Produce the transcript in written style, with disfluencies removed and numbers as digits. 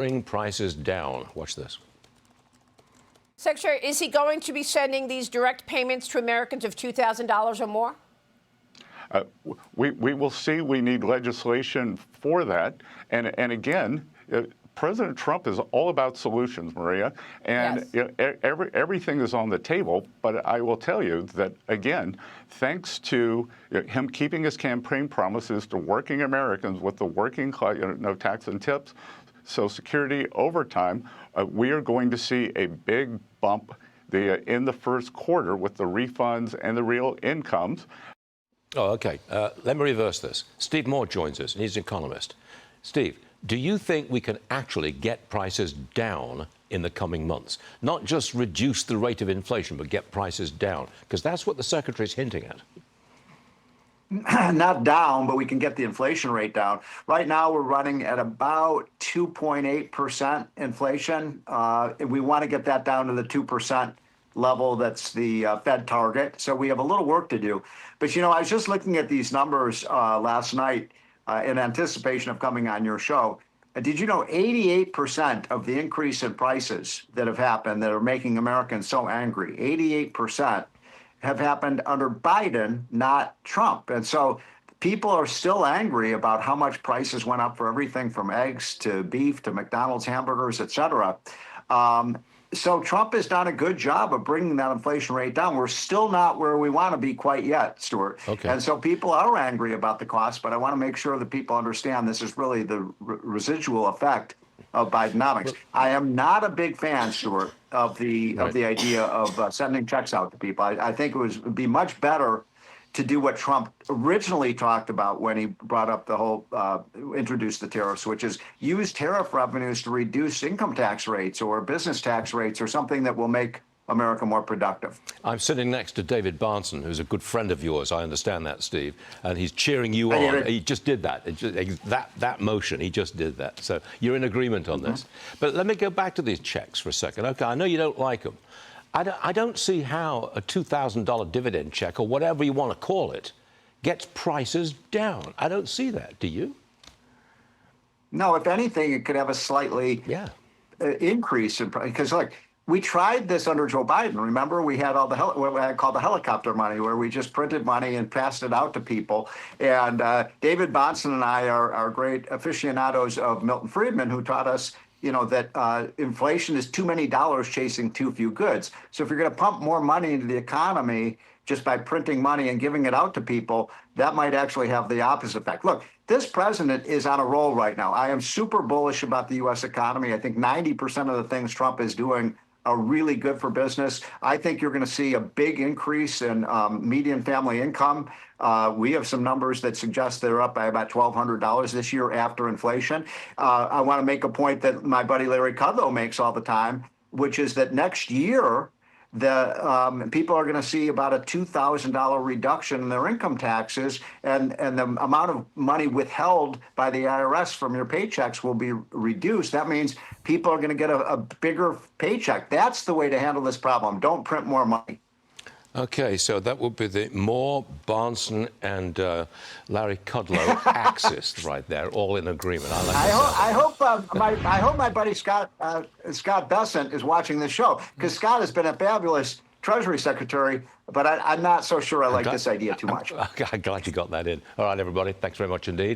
bring prices down. Watch this. Secretary, is he going to be sending these direct payments to Americans of $2,000 or more? We will see. We need legislation for that. And again, President Trump is all about solutions, Maria, and yes. Everything is on the table. But I will tell you that, again, thanks to him keeping his campaign promises to working Americans with the working class, no tax and tips, Social Security, overtime, we are going to see a big bump in the first quarter with the refunds and the real incomes. Oh, OK. Let me reverse this. Steve Moore joins us, and he's an economist. Steve, do you think we can actually get prices down in the coming months? Not just reduce the rate of inflation, but get prices down? Because that's what the Secretary's hinting at. Not down, but we can get the inflation rate down. Right now, we're running at about 2.8% inflation. We want to get that down to the 2% level. That's the Fed target. So we have a little work to do. But, I was just looking at these numbers last night in anticipation of coming on your show. Did you know 88% of the increase in prices that have happened that are making Americans so angry, 88% have happened under Biden, not Trump. And so people are still angry about how much prices went up for everything from eggs to beef to McDonald's hamburgers, et cetera. So Trump has done a good job of bringing that inflation rate down. We're still not where we want to be quite yet, Stuart. Okay. And so people are angry about the cost, but I want to make sure that people understand this is really the residual effect of Bidenomics. I am not a big fan, Stuart, of the idea of sending checks out to people. I think it would be much better to do what Trump originally talked about when he brought up the whole, introduced the tariffs, which is use tariff revenues to reduce income tax rates or business tax rates or something that will make America more productive. I'm sitting next to David Barnson, who's a good friend of yours. I understand that, Steve. And he's cheering you on. He just did that. That motion, he just did that. So you're in agreement on this. But let me go back to these checks for a second. OK, I know you don't like them. I don't see how a $2,000 dividend check, or whatever you want to call it, gets prices down. I don't see that. Do you? No, if anything, it could have a slightly increase in price. Because, look, we tried this under Joe Biden. Remember, we had all the what I call the helicopter money, where we just printed money and passed it out to people. And David Bahnsen and I are great aficionados of Milton Friedman, who taught us that inflation is too many dollars chasing too few goods. So if you're going to pump more money into the economy just by printing money and giving it out to people, that might actually have the opposite effect. Look, this president is on a roll right now. I am super bullish about the U.S. economy. I think 90% of the things Trump is doing are really good for business. I think you're going to see a big increase in median family income. We have some numbers that suggest they're up by about $1,200 this year after inflation. I want to make a point that my buddy Larry Kudlow makes all the time, which is that next year, the people are going to see about a $2,000 reduction in their income taxes, and the amount of money withheld by the IRS from your paychecks will be reduced. That means people are going to get a bigger paycheck. That's the way to handle this problem. Don't print more money. OK, so that would be the Moore, Barnson, and Larry Kudlow axis right there, all in agreement. I hope my buddy Scott Bessent is watching this show, because Scott has been a fabulous Treasury Secretary, but I'm not so sure I like this idea too much. I'm glad you got that in. All right, everybody, thanks very much indeed.